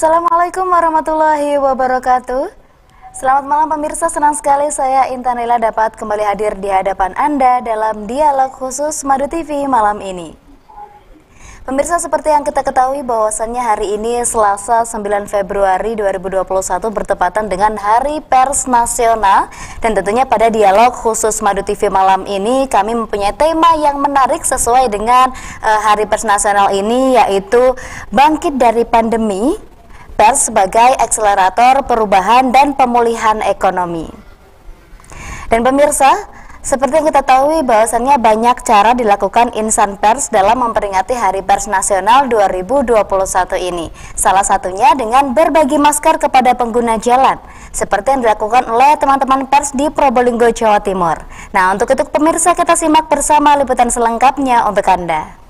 Assalamualaikum warahmatullahi wabarakatuh. Selamat malam pemirsa, senang sekali saya Intan Lela dapat kembali hadir di hadapan Anda dalam dialog khusus Madu TV malam ini. Pemirsa, seperti yang kita ketahui bahwasannya hari ini Selasa 9 Februari 2021 bertepatan dengan Hari Pers Nasional, dan tentunya pada dialog khusus Madu TV malam ini kami mempunyai tema yang menarik sesuai dengan Hari Pers Nasional ini, yaitu Bangkit dari Pandemi, Pers sebagai akselerator perubahan dan pemulihan ekonomi. Dan pemirsa, seperti yang kita tahu bahwasannya banyak cara dilakukan insan pers dalam memperingati Hari Pers Nasional 2021 ini. Salah satunya dengan berbagi masker kepada pengguna jalan, seperti yang dilakukan oleh teman-teman pers di Probolinggo, Jawa Timur. Nah, untuk itu pemirsa, kita simak bersama liputan selengkapnya untuk Anda.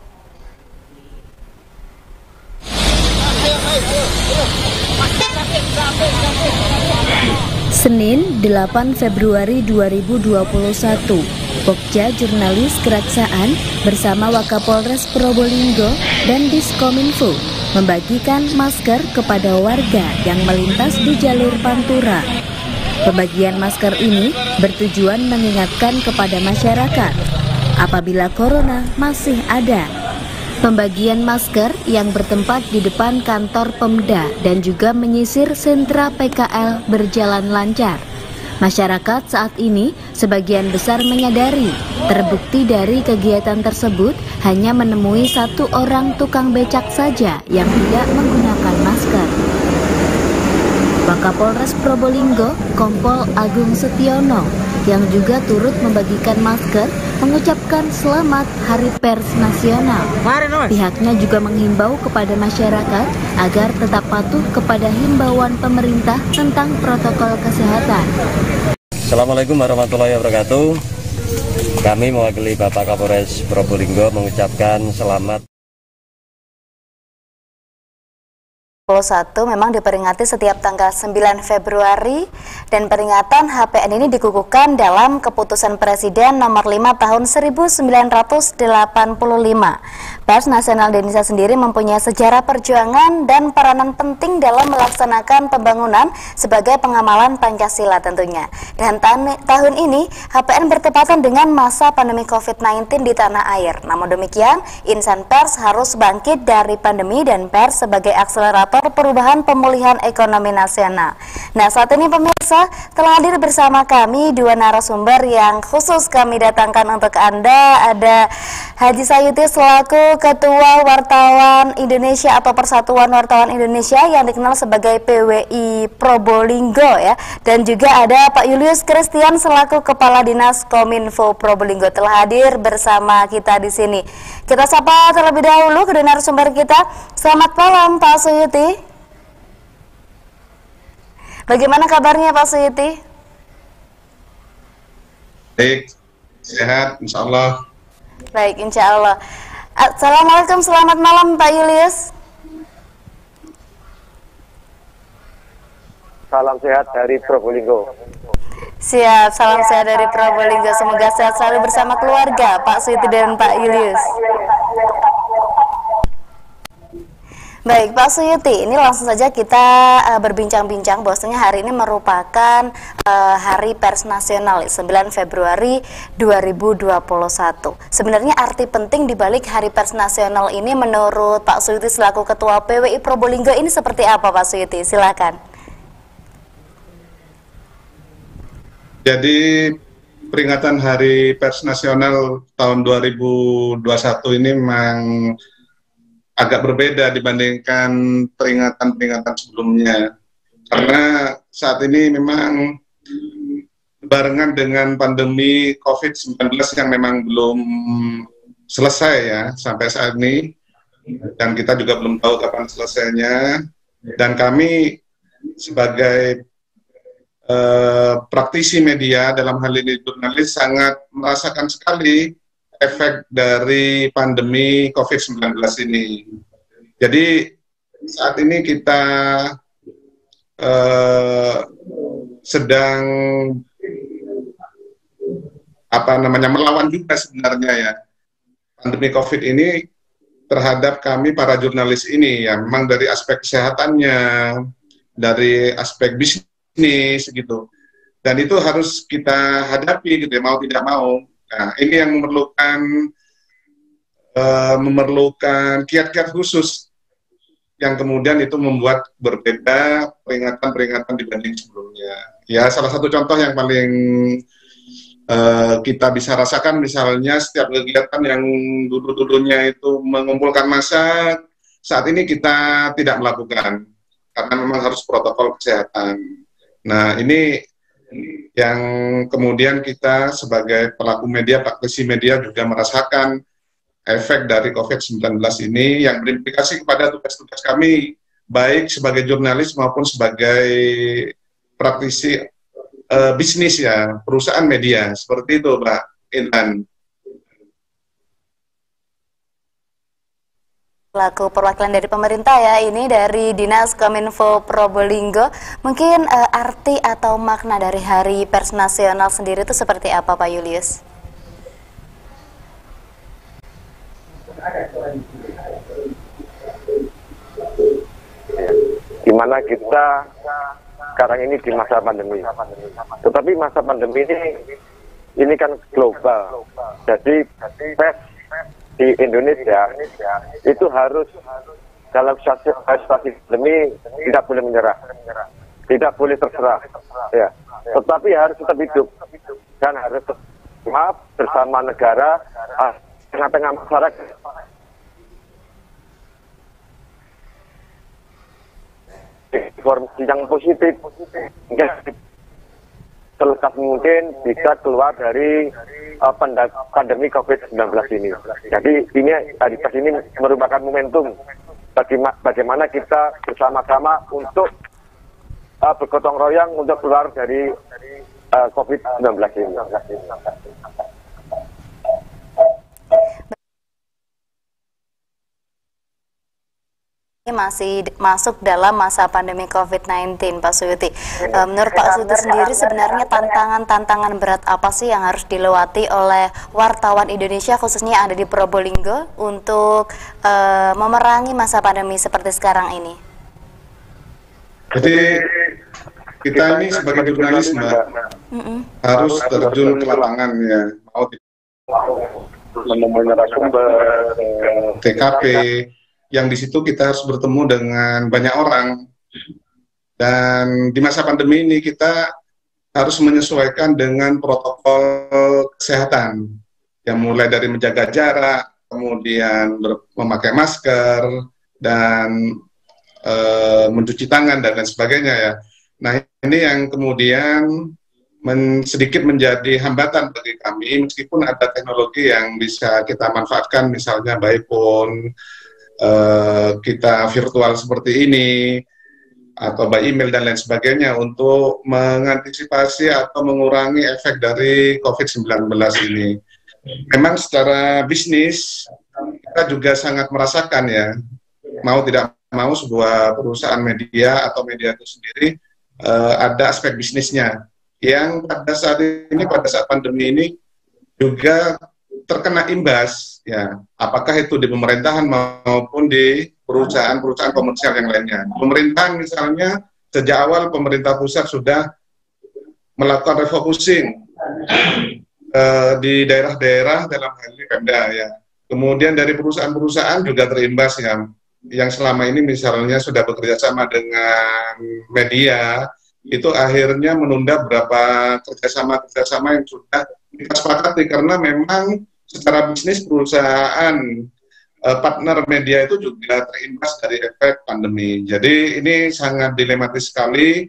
Senin 8 Februari 2021, Pokja Jurnalis Keraksaan bersama Wakapolres Probolinggo dan Diskominfo membagikan masker kepada warga yang melintas di jalur Pantura. Pembagian masker ini bertujuan mengingatkan kepada masyarakat apabila corona masih ada. Pembagian masker yang bertempat di depan kantor Pemda dan juga menyisir sentra PKL berjalan lancar. Masyarakat saat ini sebagian besar menyadari terbukti dari kegiatan tersebut hanya menemui satu orang tukang becak saja yang tidak menggunakan masker. Wakapolres Probolinggo, Kompol Agung Setiono, yang juga turut membagikan masker, mengucapkan selamat Hari Pers Nasional. Pihaknya juga menghimbau kepada masyarakat agar tetap patuh kepada himbauan pemerintah tentang protokol kesehatan. Assalamualaikum warahmatullahi wabarakatuh. Kami mewakili Bapak Kapolres Probolinggo mengucapkan selamat 2021 memang diperingati setiap tanggal 9 Februari, dan peringatan HPN ini dikukuhkan dalam Keputusan Presiden Nomor 5 Tahun 1985. Pers Nasional di Indonesia sendiri mempunyai sejarah perjuangan dan peranan penting dalam melaksanakan pembangunan sebagai pengamalan Pancasila tentunya. Dan tahun ini HPN bertepatan dengan masa pandemi COVID-19 di tanah air. Namun demikian, insan pers harus bangkit dari pandemi dan pers sebagai akselerator perubahan pemulihan ekonomi nasional. Nah, saat ini pemirsa telah hadir bersama kami dua narasumber yang khusus kami datangkan untuk Anda. Ada Haji Sayuti selaku Ketua Wartawan Indonesia atau Persatuan Wartawan Indonesia yang dikenal sebagai PWI Probolinggo ya. Dan juga ada Pak Julius Christian selaku Kepala Dinas Kominfo Probolinggo telah hadir bersama kita di sini. Kita sapa terlebih dahulu kedua narasumber kita. Selamat malam Pak Suyuti. Bagaimana kabarnya Pak Suyuti? Baik, sehat insya Allah. Baik, insya Allah. Assalamualaikum, selamat malam Pak Julius. Salam sehat dari Probolinggo. Siap, salam sehat dari Probolinggo. Semoga sehat selalu bersama keluarga Pak Suyuti dan Pak Julius. Baik Pak Suyuti, ini langsung saja kita berbincang-bincang bahwasanya hari ini merupakan Hari Pers Nasional 9 Februari 2021. Sebenarnya arti penting dibalik Hari Pers Nasional ini menurut Pak Suyuti selaku Ketua PWI Probolinggo ini seperti apa Pak Suyuti? Silakan. Jadi peringatan Hari Pers Nasional tahun 2021 ini memang agak berbeda dibandingkan peringatan-peringatan sebelumnya, karena saat ini memang barengan dengan pandemi COVID-19 yang memang belum selesai ya sampai saat ini, dan kita juga belum tahu kapan selesainya. Dan kami sebagai praktisi media, dalam hal ini jurnalis, sangat merasakan sekali efek dari pandemi COVID-19 ini. Jadi saat ini kita sedang melawan juga sebenarnya ya pandemi COVID ini, terhadap kami para jurnalis ini, ya memang dari aspek kesehatannya, dari aspek bisnis gitu, dan itu harus kita hadapi gitu ya, mau tidak mau. Nah, ini yang memerlukan kiat-kiat khusus yang kemudian itu membuat berbeda peringatan-peringatan dibanding sebelumnya. Ya, salah satu contoh yang paling kita bisa rasakan misalnya setiap kegiatan yang dulu-dulunya itu mengumpulkan massa, saat ini kita tidak melakukan karena memang harus protokol kesehatan. Nah, ini yang kemudian kita sebagai pelaku media, praktisi media juga merasakan efek dari COVID-19 ini yang berimplikasi kepada tugas-tugas kami, baik sebagai jurnalis maupun sebagai praktisi bisnis ya, perusahaan media. Seperti itu, Mbak Intan. Laku perwakilan dari pemerintah ya, ini dari Dinas Kominfo Probolinggo. Mungkin arti atau makna dari Hari Pers Nasional sendiri itu seperti apa, Pak Julius? Dimana kita sekarang ini di masa pandemi. Tetapi masa pandemi ini kan global. Jadi pers di Indonesia itu harus dalam situasi pandemi tidak boleh menyerah, tidak boleh terserah, ya. Tetapi harus tetap hidup dan harus bersama negara, tengah-tengah masyarakat. Informasi yang positif, selekas mungkin bisa keluar dari pandemi COVID-19 ini. Jadi ini Hari Pers ini merupakan momentum bagaimana kita bersama-sama untuk bergotong royong untuk keluar dari COVID-19 ini. Ini masih masuk dalam masa pandemi COVID-19, Pak Suyuti. Menurut Pak Suyuti sendiri sebenarnya tantangan berat apa sih yang harus dilewati oleh wartawan Indonesia khususnya yang ada di Probolinggo untuk memerangi masa pandemi seperti sekarang ini? Jadi kita ini sebagai jurnalis, Mbak, harus terjun ke lapangan ya, mau menemui narasumber, TKP, yang di situ kita harus bertemu dengan banyak orang. Dan di masa pandemi ini kita harus menyesuaikan dengan protokol kesehatan, yang mulai dari menjaga jarak, kemudian memakai masker, dan mencuci tangan, dan lain sebagainya ya. Nah, ini yang kemudian sedikit menjadi hambatan bagi kami, meskipun ada teknologi yang bisa kita manfaatkan, misalnya by phone, kita virtual seperti ini, atau by email dan lain sebagainya untuk mengantisipasi atau mengurangi efek dari COVID-19 ini. Memang secara bisnis kita juga sangat merasakan ya, mau tidak mau sebuah perusahaan media atau media itu sendiri ada aspek bisnisnya yang pada saat ini, pada saat pandemi ini juga terkena imbas ya, apakah itu di pemerintahan maupun di perusahaan-perusahaan komersial yang lainnya. Pemerintahan misalnya sejak awal pemerintah pusat sudah melakukan refocusing di daerah-daerah dalam hal ini Pemda ya. Kemudian dari perusahaan-perusahaan juga terimbas ya, yang selama ini misalnya sudah bekerja sama dengan media, itu akhirnya menunda beberapa kerjasama yang sudah kita sepakati, karena memang secara bisnis perusahaan partner media itu juga terimbas dari efek pandemi. Jadi ini sangat dilematis sekali,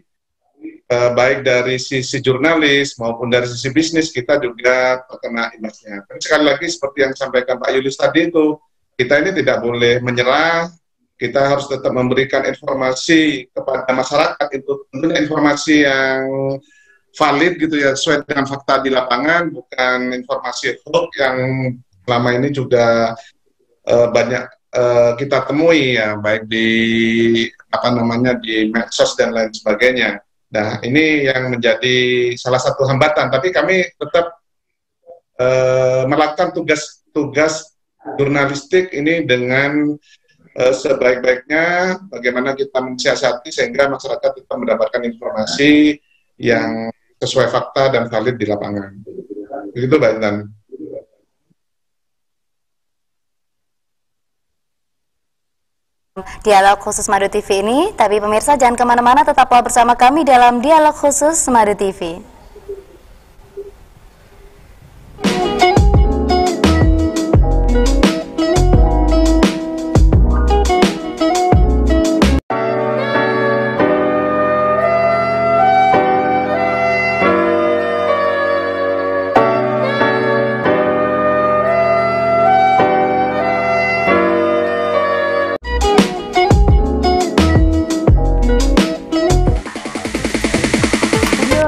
baik dari sisi jurnalis maupun dari sisi bisnis kita juga terkena imbasnya. Dan sekali lagi seperti yang disampaikan Pak Julius tadi itu, kita ini tidak boleh menyerah, kita harus tetap memberikan informasi kepada masyarakat, itu tentunya informasi yang valid gitu ya, sesuai dengan fakta di lapangan, bukan informasi hoax yang selama ini juga banyak kita temui ya, baik di di medsos dan lain sebagainya. Nah, ini yang menjadi salah satu hambatan, tapi kami tetap melakukan tugas jurnalistik ini dengan sebaik-baiknya, bagaimana kita mensiasati sehingga masyarakat tetap mendapatkan informasi yang sesuai fakta dan valid di lapangan. Begitu, Mbak Intan. Dialog khusus Madu TV ini, tapi pemirsa jangan kemana-mana, tetaplah bersama kami dalam Dialog khusus Madu TV.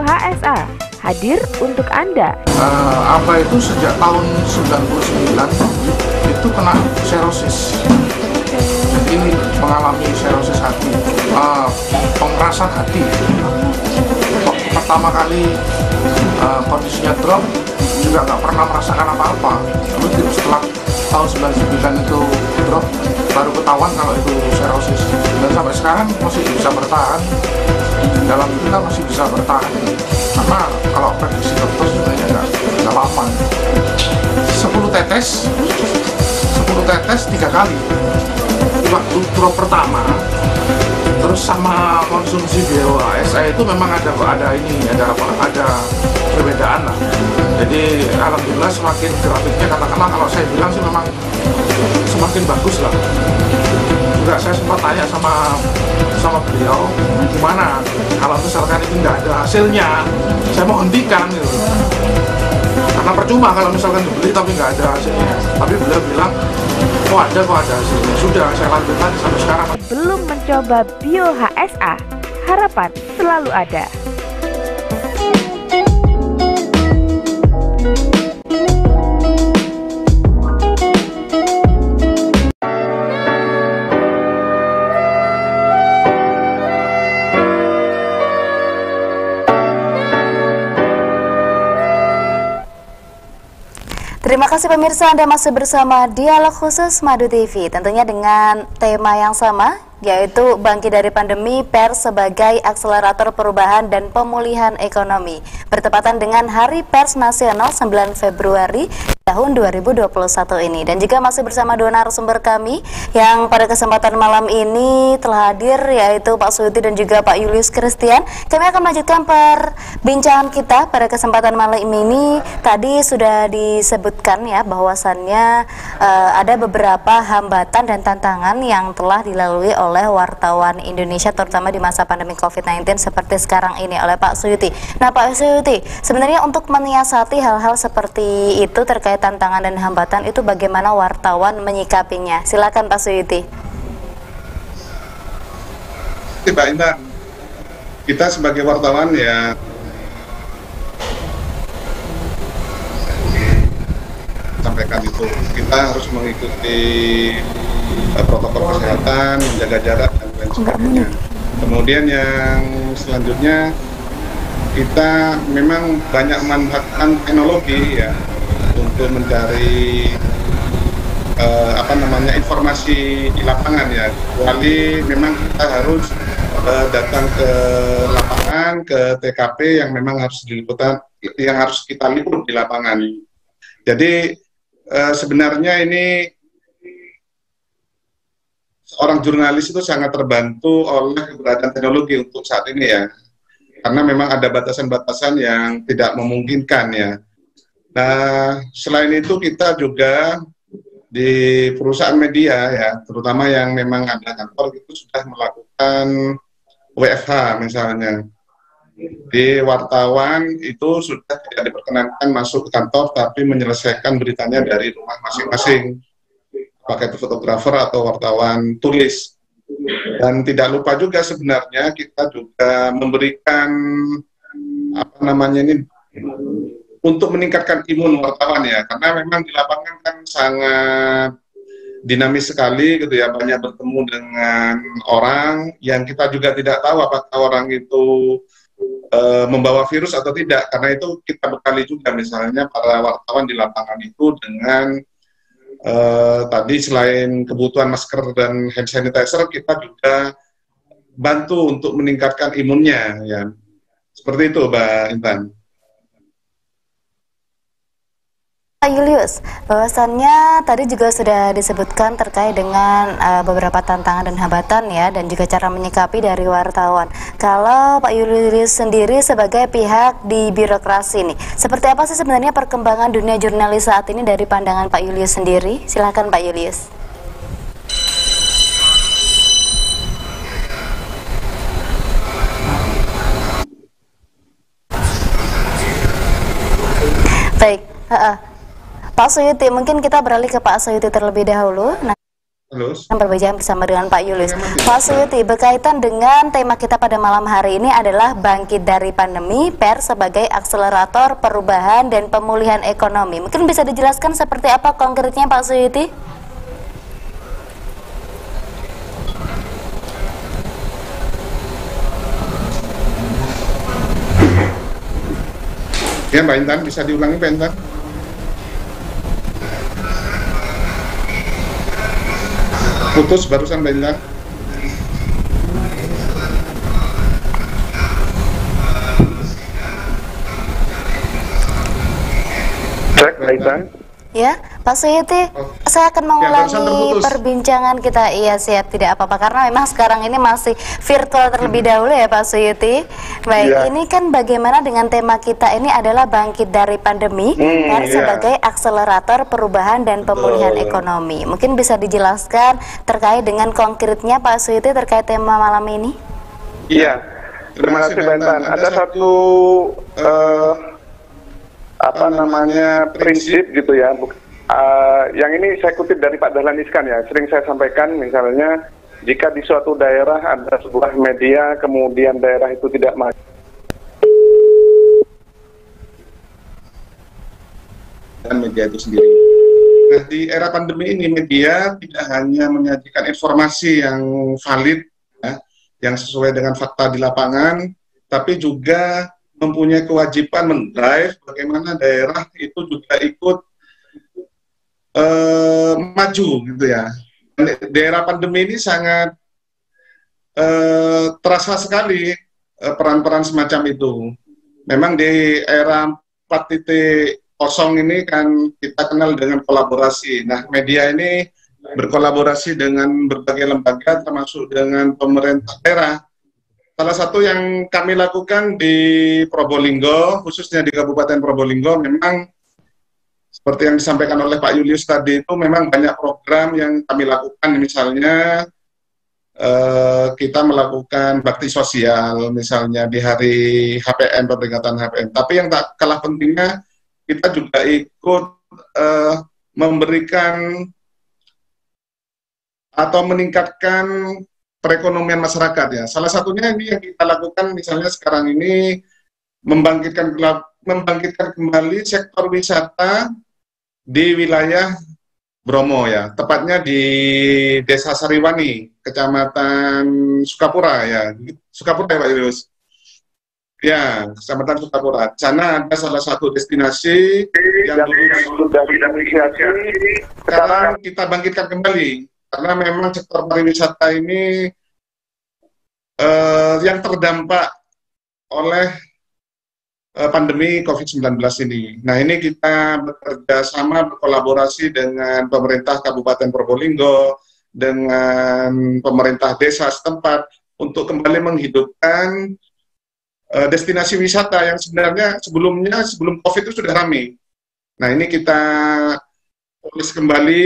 HSA hadir untuk Anda. Apa itu sejak tahun 99 itu kena serosis. Jadi mengalami serosis hati, pemerasan hati. Pertama kali kondisinya drop juga nggak pernah merasakan apa-apa. Lalu setelah tahun 99 itu drop, baru ketahuan kalau itu serosis. Dan sampai sekarang masih bisa bertahan. Dalam itu kan masih bisa bertahan. Karena kalau prediksi dokter sebenarnya nggak lama. 10 tetes 3 kali. Waktu drop pertama, terus sama konsumsi BioHSA itu memang ada perbedaan lah. Jadi alhamdulillah semakin grafiknya, katakanlah kalau saya bilang sih memang semakin bagus lah. Juga saya sempat tanya sama beliau, gimana kalau misalkan itu nggak ada hasilnya, saya mau hentikan gitu. Karena percuma kalau misalkan dibeli tapi nggak ada hasilnya. Tapi beliau bilang, kok ada hasilnya. Sudah, saya lanjutkan sampai sekarang. Belum mencoba BioHSA, harapan selalu ada. Terima kasih pemirsa, Anda masih bersama Dialog Khusus Madu TV, tentunya dengan tema yang sama, yaitu bangkit dari pandemi, pers sebagai akselerator perubahan dan pemulihan ekonomi, bertepatan dengan Hari Pers Nasional 9 Februari tahun 2021 ini. Dan juga masih bersama dua narasumber kami yang pada kesempatan malam ini telah hadir, yaitu Pak Suyuti dan juga Pak Julius Christian. Kami akan melanjutkan perbincangan kita pada kesempatan malam ini. Tadi sudah disebutkan ya bahwasannya ada beberapa hambatan dan tantangan yang telah dilalui oleh wartawan Indonesia, terutama di masa pandemi COVID-19 seperti sekarang ini, oleh Pak Suyuti. Nah, Pak Suyuti, sebenarnya untuk menyiasati hal-hal seperti itu terkait tantangan dan hambatan itu, bagaimana wartawan menyikapinya? Silakan Pak Suyuti. Mbak Intan, kita sebagai wartawan ya sampaikan itu, kita harus mengikuti protokol kesehatan, menjaga jarak dan lain sebagainya. Kemudian yang selanjutnya, kita memang banyak memanfaatkan teknologi ya untuk mencari informasi di lapangan ya. Kecuali memang kita harus datang ke lapangan, ke TKP yang memang harus kita liput di lapangan. Jadi sebenarnya ini seorang jurnalis itu sangat terbantu oleh keberadaan teknologi untuk saat ini ya. Karena memang ada batasan-batasan yang tidak memungkinkan ya. Nah, selain itu kita juga di perusahaan media ya, terutama yang memang ada kantor, itu sudah melakukan WFH misalnya. Di wartawan itu sudah tidak diperkenankan masuk ke kantor, tapi menyelesaikan beritanya dari rumah masing-masing, pakai fotografer atau wartawan tulis. Dan tidak lupa juga sebenarnya kita juga memberikan untuk meningkatkan imun wartawan ya, karena memang di lapangan kan sangat dinamis sekali gitu ya, banyak bertemu dengan orang yang kita juga tidak tahu apakah orang itu membawa virus atau tidak. Karena itu kita bekali juga misalnya para wartawan di lapangan itu dengan Tadi selain kebutuhan masker dan hand sanitizer, kita juga bantu untuk meningkatkan imunnya, ya. Seperti itu, Mbak Intan. Pak Julius, bahwasannya tadi juga sudah disebutkan terkait dengan beberapa tantangan dan hambatan ya, dan juga cara menyikapi dari wartawan. Kalau Pak Julius sendiri sebagai pihak di birokrasi nih, seperti apa sih sebenarnya perkembangan dunia jurnalis saat ini dari pandangan Pak Julius sendiri? Silakan Pak Julius. Baik, Pak Suyuti, mungkin kita beralih ke Pak Suyuti terlebih dahulu. Nah, berbincang bersama dengan Pak Julius. Pak Suyuti, berkaitan dengan tema kita pada malam hari ini adalah bangkit dari pandemi, pers sebagai akselerator perubahan dan pemulihan ekonomi. Mungkin bisa dijelaskan seperti apa konkretnya Pak Suyuti? Ya, Mbak Intan, bisa diulangi, Mbak Intan? Putus barusan, Mbak Intan. Cek, Mbak Intan. Ya, Pak Suyuti, saya akan mengulangi perbincangan kita. Iya, siap, tidak apa-apa, karena memang sekarang ini masih virtual terlebih dahulu ya Pak Suyuti. Baik, ini kan bagaimana dengan tema kita ini adalah bangkit dari pandemi sebagai akselerator perubahan dan pemulihan ekonomi. Mungkin bisa dijelaskan terkait dengan konkretnya Pak Suyuti terkait tema malam ini? Iya, terima kasih Mbak Intan. Ada satu prinsip gitu ya, yang ini saya kutip dari Pak Dahlan Iskan ya, sering saya sampaikan, misalnya jika di suatu daerah ada sebuah media kemudian daerah itu tidak maju, dan media itu sendiri. Nah, di era pandemi ini media tidak hanya menyajikan informasi yang valid ya, yang sesuai dengan fakta di lapangan, tapi juga mempunyai kewajiban mendrive bagaimana daerah itu juga ikut maju gitu ya. Daerah pandemi ini sangat terasa sekali peran-peran semacam itu. Memang di era 4.0 ini kan kita kenal dengan kolaborasi. Nah, media ini berkolaborasi dengan berbagai lembaga termasuk dengan pemerintah daerah. Salah satu yang kami lakukan di Probolinggo, khususnya di Kabupaten Probolinggo, memang seperti yang disampaikan oleh Pak Julius tadi itu memang banyak program yang kami lakukan, misalnya kita melakukan bakti sosial, misalnya di hari HPM, peringatan HPM. Tapi yang tak kalah pentingnya, kita juga ikut memberikan atau meningkatkan perekonomian masyarakat ya. Salah satunya ini yang kita lakukan misalnya sekarang ini membangkitkan kembali sektor wisata di wilayah Bromo ya, tepatnya di Desa Sariwani, Kecamatan Sukapura ya. Sukapura ya Pak Yus? Ya, Kecamatan Sukapura. Sana ada salah satu destinasi yang dulu sudah diinisiasi, sekarang kita bangkitkan kembali. Karena memang sektor pariwisata ini yang terdampak oleh pandemi COVID-19 ini. Nah, ini kita bekerja sama, berkolaborasi dengan pemerintah Kabupaten Probolinggo, dengan pemerintah desa setempat, untuk kembali menghidupkan destinasi wisata yang sebenarnya sebelum COVID itu sudah ramai. Nah, ini kita tulis kembali,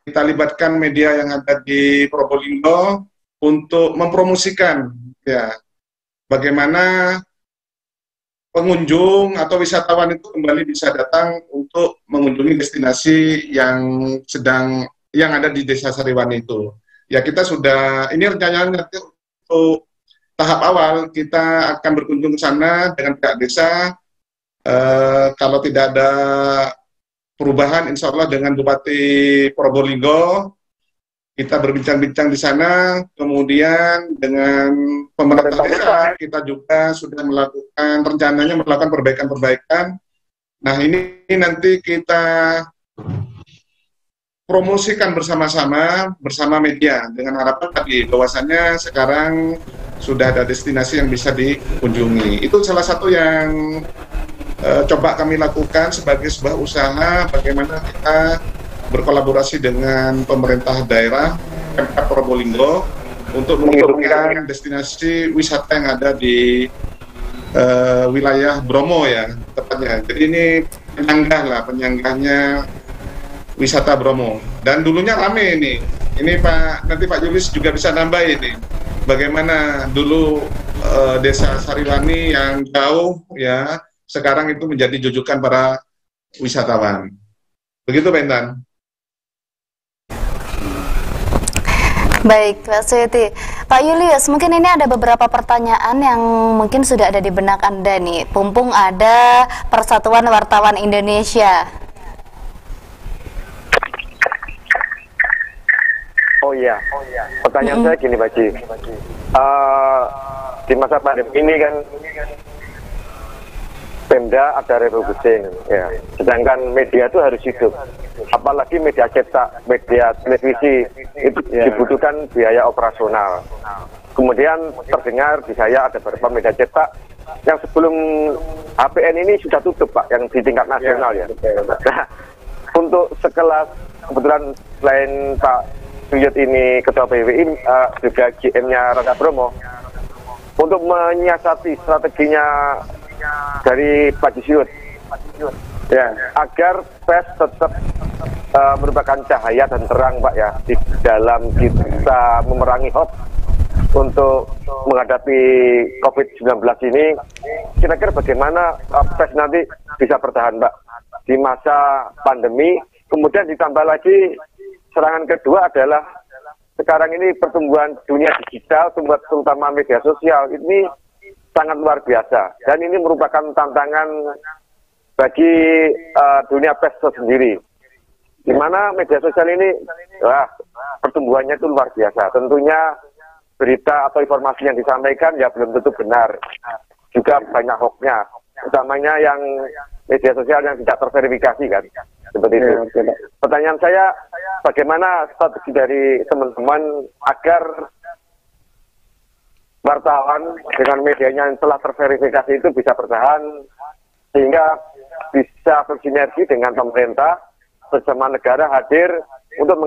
kita libatkan media yang ada di Probolinggo untuk mempromosikan ya bagaimana pengunjung atau wisatawan itu kembali bisa datang untuk mengunjungi destinasi yang ada di Desa Sariwani itu. Ya, kita sudah, ini rencananya nanti untuk tahap awal kita akan berkunjung ke sana dengan pihak desa. Kalau tidak ada perubahan, insya Allah dengan Bupati Probolinggo kita berbincang-bincang di sana, kemudian dengan pemerintah desa kita juga sudah rencananya melakukan perbaikan-perbaikan. Nah, ini nanti kita promosikan bersama-sama bersama media dengan harapan tadi bahwasannya sekarang sudah ada destinasi yang bisa dikunjungi. Itu salah satu yang coba kami lakukan sebagai sebuah usaha bagaimana kita berkolaborasi dengan pemerintah daerah Pemkab Probolinggo untuk menghidupkan destinasi wisata yang ada di wilayah Bromo ya tepatnya. Jadi ini penyanggahnya wisata Bromo. Dan dulunya rame ini. Ini nanti Pak Julius juga bisa nambah ini. Bagaimana dulu desa Sariwani yang jauh ya, sekarang itu menjadi jujukan para wisatawan. Begitu Pak Intan. Baik, Pak Suyuti. Pak Julius, mungkin ini ada beberapa pertanyaan yang mungkin sudah ada di benak Anda nih. Mumpung ada Persatuan Wartawan Indonesia. Oh iya. Pertanyaan saya gini, Pak Ji. Di masa pandemi ini kan Pemda ada refocusing, ya. Sedangkan media itu harus hidup. Apalagi media cetak, media televisi itu dibutuhkan biaya operasional. Kemudian terdengar di saya ada beberapa media cetak yang sebelum HPN ini sudah tutup Pak, yang di tingkat nasional ya. Nah, untuk sekelas kebetulan selain Pak Suyut ini Ketua PWI juga GM-nya Rangga Bromo, untuk menyiasati strateginya dari Pak Suyut ya, agar pers tetap merupakan cahaya dan terang Pak ya di dalam kita memerangi hoax untuk menghadapi COVID-19 ini. Kira-kira bagaimana pers nanti bisa bertahan Pak di masa pandemi. Kemudian ditambah lagi serangan kedua adalah sekarang ini pertumbuhan dunia digital, terutama media sosial ini sangat luar biasa, dan ini merupakan tantangan bagi dunia pers sendiri, di mana media sosial ini pertumbuhannya itu luar biasa. Tentunya berita atau informasi yang disampaikan ya belum tentu benar, juga banyak hoax-nya, utamanya yang media sosial yang tidak terverifikasi kan, seperti itu. Pertanyaan saya, bagaimana strategi dari teman-teman agar wartawan dengan medianya yang telah terverifikasi itu bisa bertahan, sehingga bisa bersinergi dengan pemerintah bersama negara hadir untuk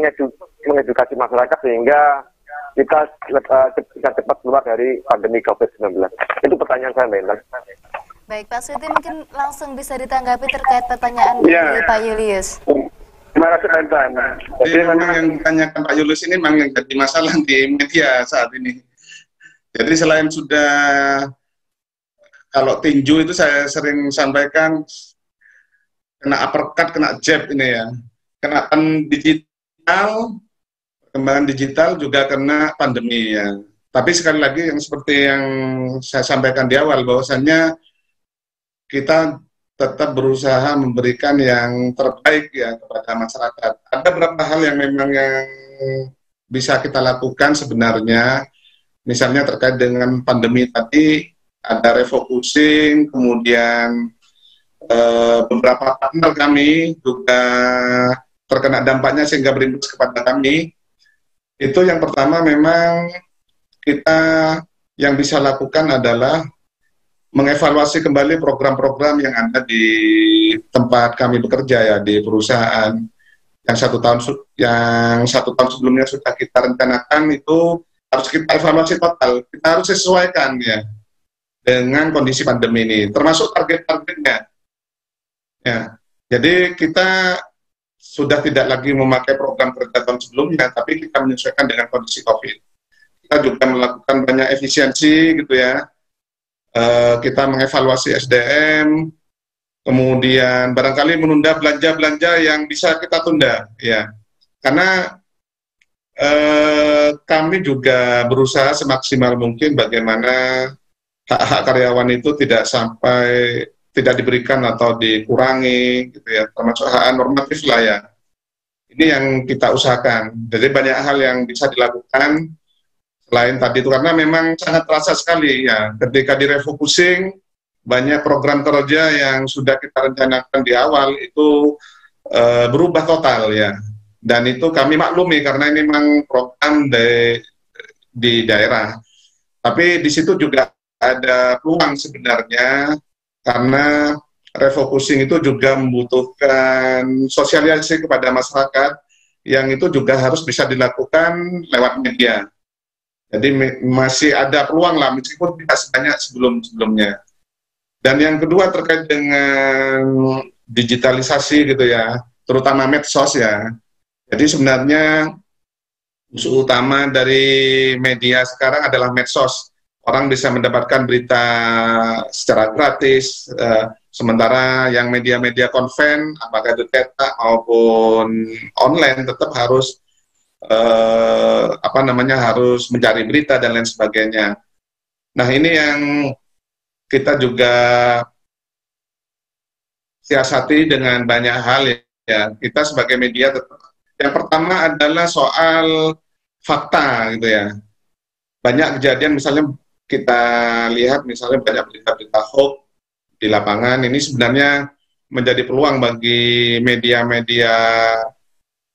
mengedukasi masyarakat sehingga kita bisa cepat keluar dari pandemi COVID-19. Itu pertanyaan saya, Mbak. Baik, Pak Suyuti mungkin langsung bisa ditanggapi terkait pertanyaan dari Pak Julius. Terima kasih, Mbak. Jadi memang yang ditanyakan Pak Julius ini memang yang jadi masalah di media saat ini. Jadi selain sudah, kalau tinju itu saya sering sampaikan, kena uppercut, kena jab ini ya. Kena digital, perkembangan digital juga kena pandemi ya. Tapi sekali lagi yang seperti yang saya sampaikan di awal, bahwasannya kita tetap berusaha memberikan yang terbaik ya kepada masyarakat. Ada beberapa hal yang memang yang bisa kita lakukan sebenarnya. Misalnya terkait dengan pandemi tadi, ada refocusing, kemudian beberapa partner kami juga terkena dampaknya sehingga berimbas kepada kami. Itu yang pertama, memang kita yang bisa lakukan adalah mengevaluasi kembali program-program yang ada di tempat kami bekerja ya, di perusahaan. Yang satu tahun sebelumnya sudah kita rencanakan, itu harus kita evaluasi total, kita harus sesuaikan ya dengan kondisi pandemi ini, termasuk target-targetnya. Ya, jadi kita sudah tidak lagi memakai program kerja tahun sebelumnya, tapi kita menyesuaikan dengan kondisi COVID. Kita juga melakukan banyak efisiensi gitu ya. Kita mengevaluasi SDM, kemudian barangkali menunda belanja-belanja yang bisa kita tunda ya, karena kami juga berusaha semaksimal mungkin bagaimana hak-hak karyawan itu tidak sampai tidak diberikan atau dikurangi gitu ya, termasuk hak normatif lah ya. Ini yang kita usahakan. Jadi banyak hal yang bisa dilakukan selain tadi itu, karena memang sangat terasa sekali ya ketika direfocusing, banyak program kerja yang sudah kita rencanakan di awal itu berubah total ya. Dan itu kami maklumi karena ini memang program di daerah. Tapi di situ juga ada peluang sebenarnya, karena refocusing itu juga membutuhkan sosialisasi kepada masyarakat, yang itu juga harus bisa dilakukan lewat media. Jadi masih ada peluang lah, meskipun tidak sebanyak sebelum-sebelumnya. Dan yang kedua terkait dengan digitalisasi gitu ya, terutama medsos ya. Jadi sebenarnya musuh utama dari media sekarang adalah medsos. Orang bisa mendapatkan berita secara gratis, sementara yang media-media konven, apakah itu cetak maupun online, tetap harus harus mencari berita dan lain sebagainya. Nah, ini yang kita juga siasati dengan banyak hal ya. Kita sebagai media tetap, yang pertama adalah soal fakta gitu ya. Banyak kejadian, misalnya kita lihat misalnya banyak berita-berita hoax di lapangan. Ini sebenarnya menjadi peluang bagi media-media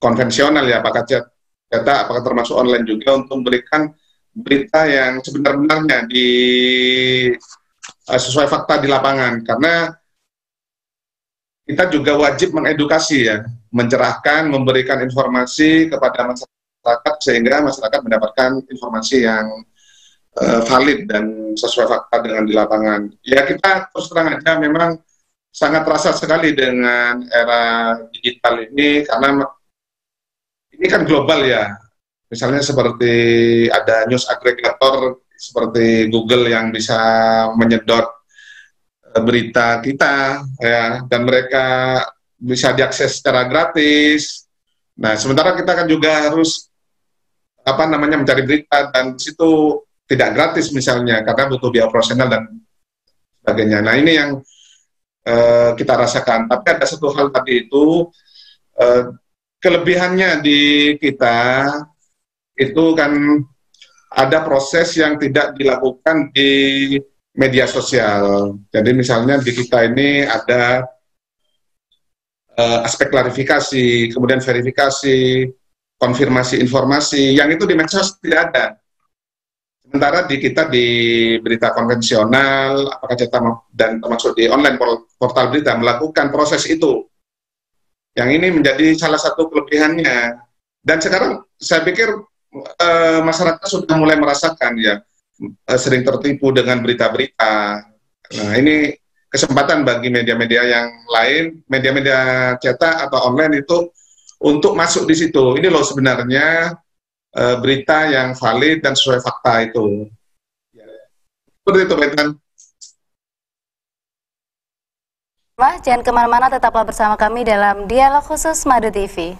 konvensional ya, apakah cetak, apakah termasuk online juga, untuk memberikan berita yang sebenar-benarnya sesuai fakta di lapangan. Karena kita juga wajib mengedukasi ya, mencerahkan, memberikan informasi kepada masyarakat sehingga masyarakat mendapatkan informasi yang valid dan sesuai fakta dengan di lapangan. Ya, kita terus terang aja memang sangat terasa sekali dengan era digital ini, karena ini kan global ya. Misalnya seperti ada news aggregator seperti Google yang bisa menyedot berita kita ya, dan mereka bisa diakses secara gratis. Nah, sementara kita kan juga harus mencari berita, dan di situ tidak gratis misalnya karena butuh biaya operasional dan sebagainya. Nah, ini yang kita rasakan. Tapi ada satu hal tadi itu, kelebihannya di kita itu kan ada proses yang tidak dilakukan di media sosial. Jadi misalnya di kita ini ada aspek klarifikasi, kemudian verifikasi, konfirmasi informasi, yang itu di medsos tidak ada. Sementara di kita di berita konvensional, apakah cetak dan termasuk di online portal berita, melakukan proses itu. Yang ini menjadi salah satu kelebihannya. Dan sekarang saya pikir masyarakat sudah mulai merasakan ya, sering tertipu dengan berita-berita. Nah, ini kesempatan bagi media-media yang lain, media-media cetak atau online itu, untuk masuk di situ. Ini loh sebenarnya berita yang valid dan sesuai fakta itu. Seperti itu, Betan. Jangan kemana-mana, tetaplah bersama kami dalam Dialog Khusus Madu TV.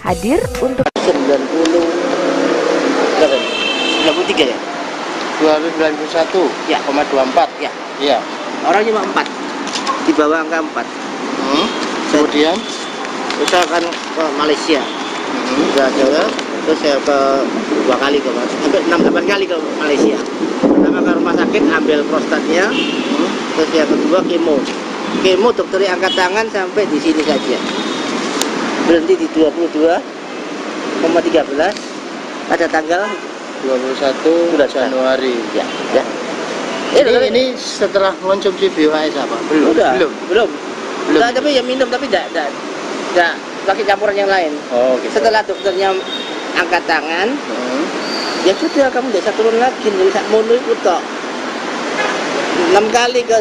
Hadir untuk 93 ya? 291 ya, 24 ya. Iya. Orang cuma 4. Di bawah angka 4. Kemudian saya akan ke Malaysia. Jawa, terus saya ke 2 kali ke sampai 6-8 kali ke Malaysia. Pertama ke rumah sakit ambil prostatnya. Terus yang kedua kemo. Kemo dokternya angkat tangan sampai di sini saja. Berhenti di 22,13 pada tanggal 21 Januari. Ya. Ini setelah mengonsumsi BOHS apa? Belum. Nah, tapi ya minum, tapi tidak pakai campuran yang lain. Oh, gitu. Setelah dokternya angkat tangan, ya sudah, kamu tidak usah turun lagi, tidak mau ikut kok. 6 kali ke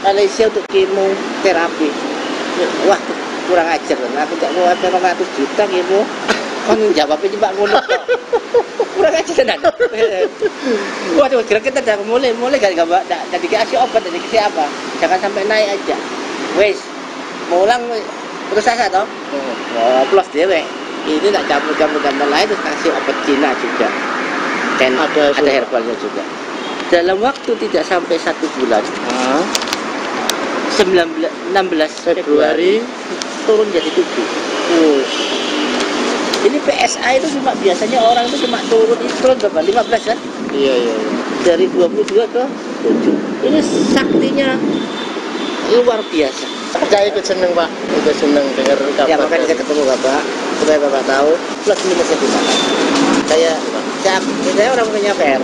Malaysia untuk kemoterapi. Wah, kurang ajar, aku tidak mau ada 200 juta gitu. Kan jawabnya cuma ngono kok. Kurang ajar tenan. Waduh, kira kita udah mulai gak dikasih obat, dan dikasih apa. Jangan sampai naik aja. Wes, mau ulang terus asa toh. Plus dewek. Ini tak campur lain, terus kasih obat Cina juga. dan ada herbalnya juga. Dalam waktu tidak sampai 1 bulan, 16 Februari turun jadi 7. Ini PSA itu cuma biasanya orang itu cuma turun berapa? 15 kan? Iya. Dari 22 ke 7. Ini saktinya luar biasa. Saya ikut seneng Pak, ikut seneng dengar kabar. Ya makanya saya ketemu Bapak supaya Bapak tahu plus minusnya di mana. Saya orang punya PR.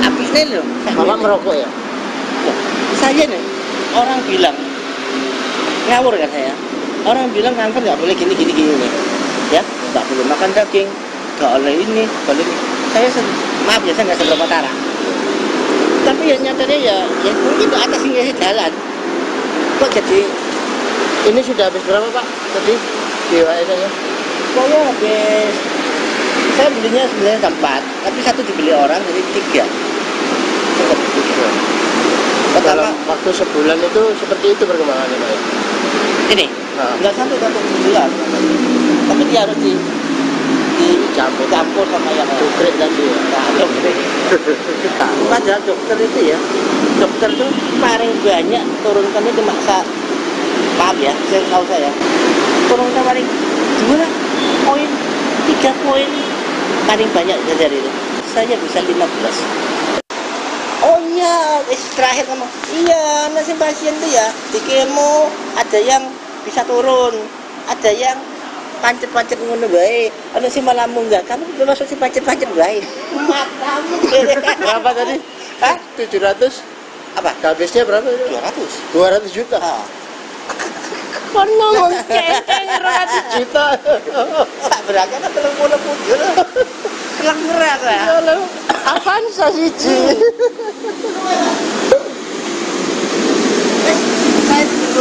Habis ini loh. Bapak merokok ya? Saya nih orang bilang ngawur kan saya. Orang bilang kanker nggak boleh gini nih. Ya, nggak boleh makan daging, nggak boleh ini, boleh ini. Maaf ya, saya nggak seberapa tara. Tapi ya nyatanya ya mungkin ke atas ini jalan. Kok jadi ini sudah habis berapa Pak? Tadi BWS-nya? Saya habis, saya belinya sebenarnya 4, tapi 1 dibeli orang jadi 3. Pertama waktu sebulan itu seperti itu perkembangannya Pak? Ini? Nggak sampai 1 bulan, tapi dia harus dicampur sama yang dokter tadi ya? Nah, dokter. Padahal dokter itu ya, dokter itu paling banyak turunkannya cuma maaf ya, saya tahu saya turunkan paling 2 poin, 3 poin paling banyak dari itu. Saya bisa 15. Oh iya, terakhir ngomong, iya nasib pasien tuh ya di kemo ada yang bisa turun, ada yang pancet-pancet ngono bae, ana sing malah munggah. Kamu termasuk si pancet-pancet bae. Matamu. Berapa tadi? Hah? 700? Apa? Habisnya berapa? 200 juta. Kono ngcengeng 200 juta. Sak berangkat kan 30 juta. Kelang ngerak ya. Apaan siji?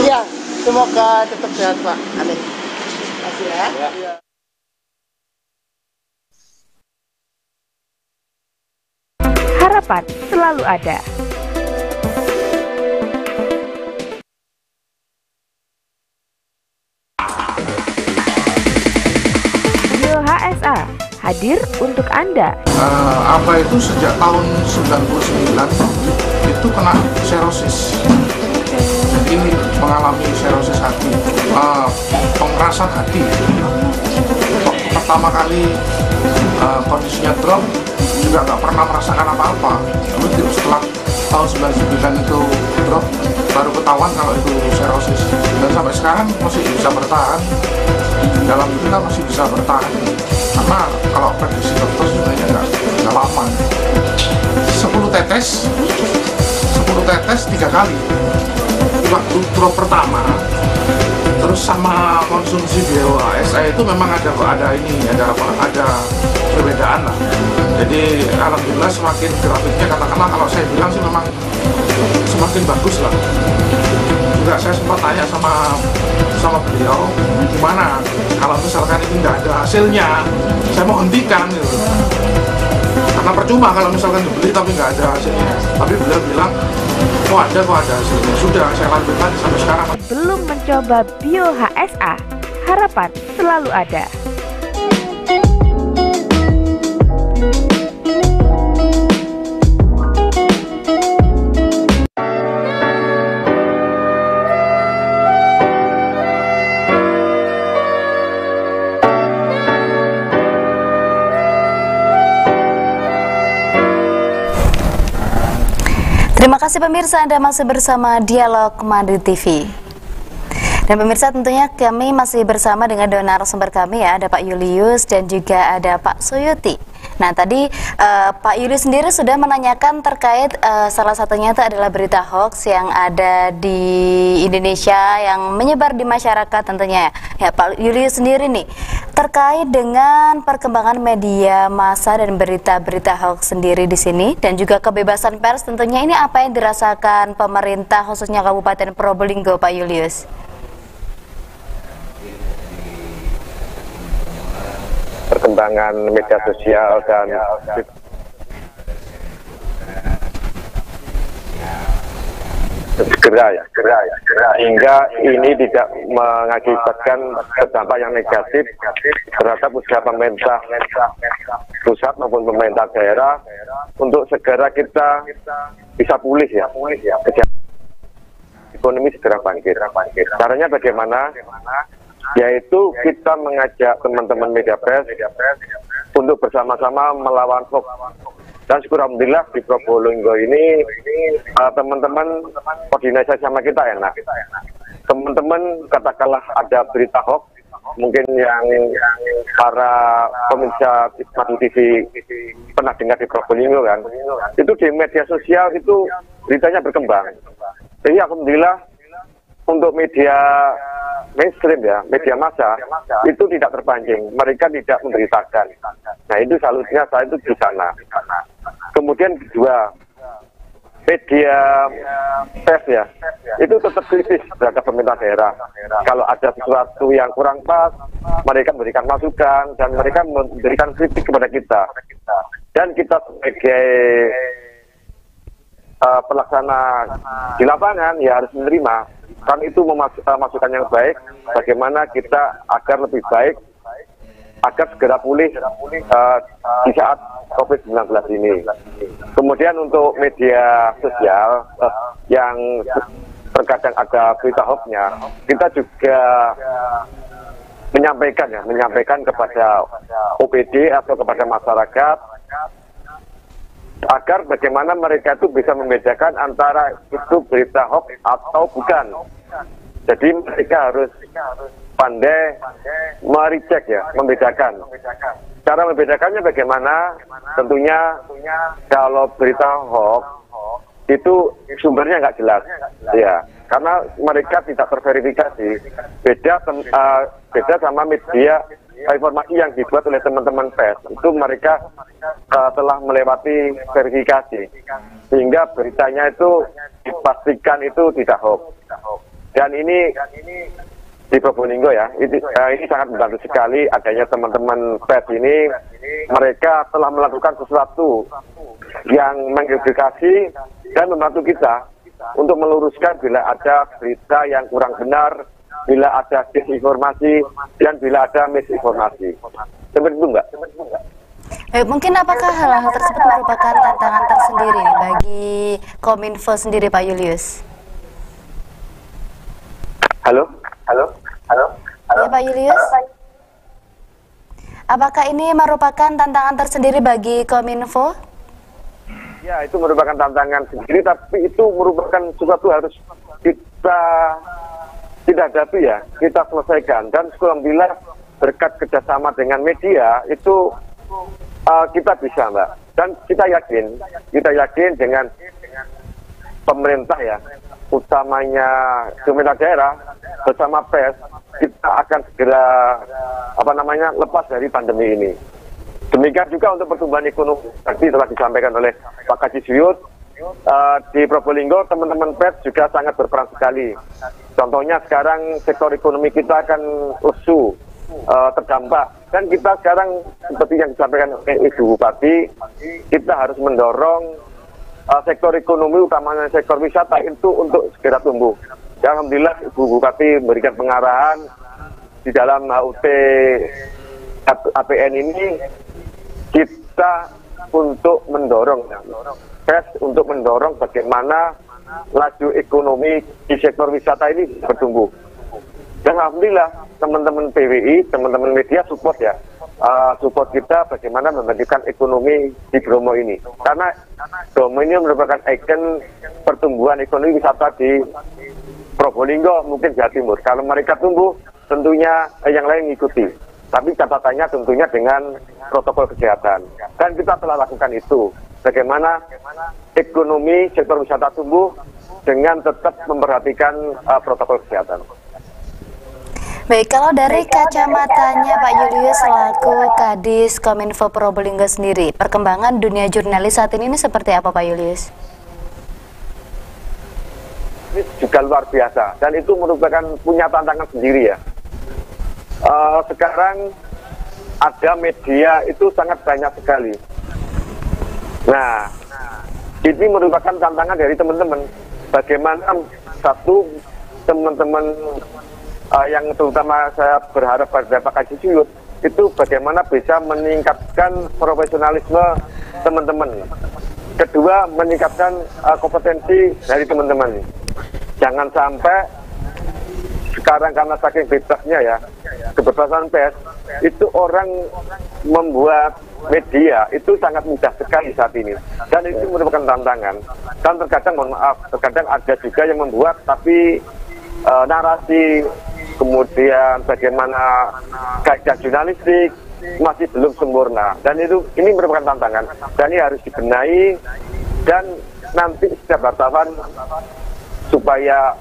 Ya, semoga tetap sehat Pak. Amin. Ya. Harapan selalu ada. Bio HSA hadir untuk Anda. Apa itu sejak tahun 99 itu kena serosis. Ini mengalami serosis hati, pengerasan hati. Pertama kali kondisinya drop juga nggak pernah merasakan apa-apa. Lalu setelah tahun 99 itu drop baru ketahuan kalau itu serosis, dan sampai sekarang masih bisa bertahan. Dalam kita masih bisa bertahan karena kalau prediksi dokter sebenarnya nggak lama. 10 tetes 3 kali. Waktu drop pertama terus sama konsumsi BWS itu memang ada perbedaan lah. Jadi alhamdulillah semakin grafiknya katakanlah kalau saya bilang sih memang semakin bagus lah. Juga saya sempat tanya sama beliau gimana kalau misalkan ini nggak ada hasilnya, saya mau hentikan gitu. Karena percuma kalau misalkan dibeli tapi nggak ada hasilnya. Tapi beliau bilang kok ada hasilnya. Sudah saya lanjutkan sampai sekarang. Belum mencoba Bio HSA, harapan selalu ada. Terima kasih pemirsa, Anda masih bersama Dialog Mandiri TV. Dan pemirsa, tentunya kami masih bersama dengan dua narasumber kami ya, ada Pak Julius dan juga ada Pak Suyuti. Nah tadi Pak Julius sendiri sudah menanyakan terkait salah satunya itu adalah berita hoax yang ada di Indonesia yang menyebar di masyarakat tentunya ya. Pak Julius sendiri nih terkait dengan perkembangan media massa dan berita-berita hoax sendiri di sini dan juga kebebasan pers tentunya, ini apa yang dirasakan pemerintah khususnya Kabupaten Probolinggo, Pak Julius? Perkembangan media sosial dan segera ya, hingga ini tidak mengakibatkan dampak yang negatif terhadap usaha pemerintah pusat maupun pemerintah daerah untuk segera kita bisa pulih ya, ekonomi segera bangkit. Caranya bagaimana? Yaitu kita mengajak teman-teman media pers untuk bersama-sama melawan hoax. Dan syukur alhamdulillah di Probolinggo ini teman-teman koordinasi sama kita enak. Teman-teman katakanlah ada berita hoax, mungkin yang para pemirsa Madu TV pernah dengar di Probolinggo kan, itu di media sosial itu beritanya berkembang. Jadi alhamdulillah untuk media mainstream ya, media massa itu tidak terpancing, mereka tidak memberitakan. Nah itu salutnya saya itu di sana. Kemudian kedua, media pers ya, itu tetap kritis terhadap pemerintah daerah. Kalau ada sesuatu yang kurang pas, mereka memberikan masukan dan mereka memberikan kritik kepada kita. Dan kita sebagai pelaksana di lapangan ya harus menerima. Kan itu masukan yang baik, bagaimana kita agar lebih baik, agar segera pulih di saat COVID-19 ini. Kemudian untuk media sosial yang terkadang ada berita hoax-nya, kita juga menyampaikan kepada OPD atau kepada masyarakat agar bagaimana mereka itu bisa membedakan antara itu berita hoax atau bukan. Jadi mereka harus pandai mericek ya, membedakan. Cara membedakannya bagaimana? Tentunya kalau berita hoax itu sumbernya nggak jelas, ya, karena mereka tidak terverifikasi. Beda sama media informasi yang dibuat oleh teman-teman pers, itu mereka telah melewati verifikasi, sehingga beritanya itu dipastikan itu tidak hoax. Dan ini di Probolinggo ya, ini sangat membantu sekali adanya teman-teman pers ini. Mereka telah melakukan sesuatu yang mengedukasi dan membantu kita untuk meluruskan bila ada berita yang kurang benar, bila ada disinformasi, dan bila ada misinformasi. Seperti itu Mbak. Mungkin apakah hal-hal tersebut merupakan tantangan tersendiri bagi Kominfo sendiri Pak Julius? Halo. Ya Pak Julius, apakah ini merupakan tantangan tersendiri bagi Kominfo? Ya, itu merupakan tantangan sendiri, tapi itu merupakan sesuatu harus kita tidak hadapi ya, kita selesaikan. Dan alhamdulillah berkat kerjasama dengan media itu kita bisa Mbak. Dan kita yakin dengan pemerintah ya, utamanya pemerintah daerah bersama pers, kita akan segera lepas dari pandemi ini. Demikian juga untuk pertumbuhan ekonomi. Tadi telah disampaikan oleh Pak Kaji Suyut, di Probolinggo teman-teman pers juga sangat berperan sekali. Contohnya sekarang sektor ekonomi kita akan lesu, terdampak. Dan kita sekarang seperti yang disampaikan oleh Ibu Bupati, kita harus mendorong sektor ekonomi utamanya sektor wisata itu untuk segera tumbuh. Dan alhamdulillah Ibu Bupati memberikan pengarahan di dalam HUT APN ini, kita untuk mendorong pers untuk mendorong bagaimana laju ekonomi di sektor wisata ini bertumbuh. Dan alhamdulillah teman-teman PWI, teman-teman media support ya, support kita bagaimana memajukan ekonomi di Bromo ini. Karena Bromo ini merupakan ikon pertumbuhan ekonomi wisata di Probolinggo, mungkin Jawa Timur. Kalau mereka tumbuh, tentunya yang lain mengikuti. Tapi catatannya tentunya dengan protokol kesehatan. Dan kita telah lakukan itu. Bagaimana ekonomi sektor wisata tumbuh dengan tetap memperhatikan protokol kesehatan. Baik, kalau dari kacamatanya Pak Julius selaku Kadis Kominfo Probolinggo sendiri, perkembangan dunia jurnalis saat ini seperti apa Pak Julius? Ini juga luar biasa, dan itu merupakan punya tantangan sendiri ya. Sekarang ada media itu sangat banyak sekali. Nah, ini merupakan tantangan dari teman-teman. Bagaimana satu, teman-teman yang terutama saya berharap pada Pak Haji Suyud itu bagaimana bisa meningkatkan profesionalisme teman-teman. Kedua, meningkatkan kompetensi dari teman-teman. Jangan sampai sekarang karena saking bebasnya ya, kebebasan pers, itu orang membuat media itu sangat mudah sekali saat ini. Dan itu merupakan tantangan. Dan terkadang, mohon maaf, terkadang ada juga yang membuat tapi narasi, kemudian bagaimana kaedah jurnalistik masih belum sempurna, dan ini merupakan tantangan dan ini harus dibenahi, dan nanti setiap wartawan supaya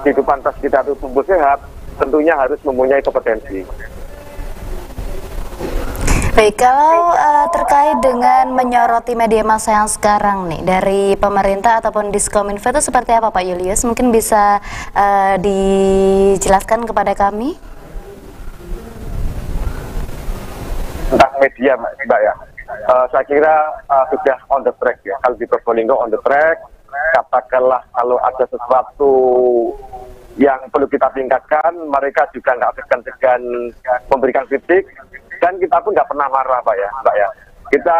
kehidupan pers kita itu tumbuh sehat tentunya harus mempunyai kompetensi. Baik, kalau terkait dengan menyoroti media massa yang sekarang nih dari pemerintah ataupun Diskominfo itu seperti apa Pak Julius? Mungkin bisa dijelaskan kepada kami? Tentang media Mbak ya, saya kira sudah on the track ya. Kalau di Probolinggo on the track, katakanlah kalau ada sesuatu yang perlu kita tingkatkan, mereka juga nggak segan-segan memberikan kritik, dan kita pun nggak pernah marah Mbak ya. Kita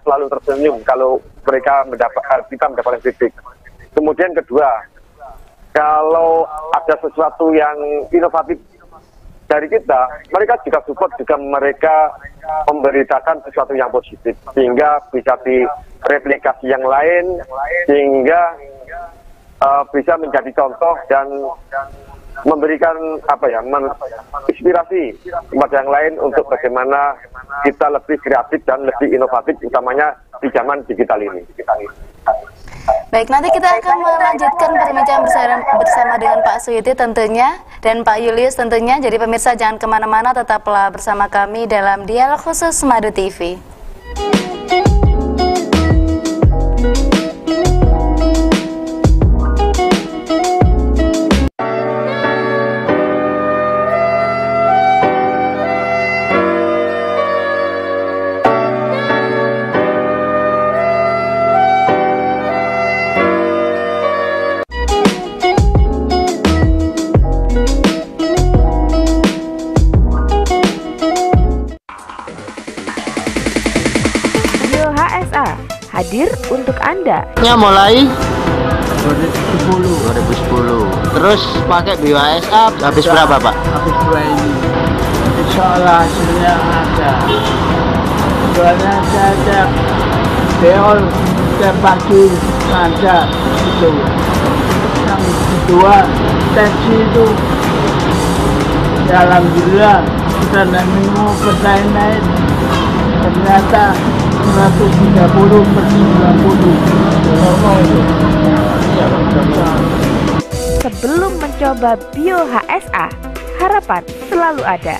selalu tersenyum kalau kita mendapatkan kritik. Kemudian kedua, kalau ada sesuatu yang inovatif dari kita, mereka juga support, juga mereka memberitakan sesuatu yang positif sehingga bisa direplikasi yang lain, sehingga bisa menjadi contoh dan memberikan inspirasi kepada yang lain untuk bagaimana kita lebih kreatif dan lebih inovatif, utamanya di zaman digital ini. Baik, nanti kita akan melanjutkan perbincangan bersama dengan Pak Suyuti tentunya dan Pak Julius tentunya. Jadi pemirsa jangan kemana-mana, tetaplah bersama kami dalam Dialog Khusus Madu TV. Hadir untuk Anda. Mulai 2010. Terus pakai BioHSA habis berapa Pak? Habis 2 ini. Insya Allah hasilnya ada. Soalnya saya ada beol setiap pagi ada itu. Yang kedua tensi itu ya alhamdulillah kita minum naik. Ternyata 130/90. Sebelum mencoba BioHSA, harapan selalu ada.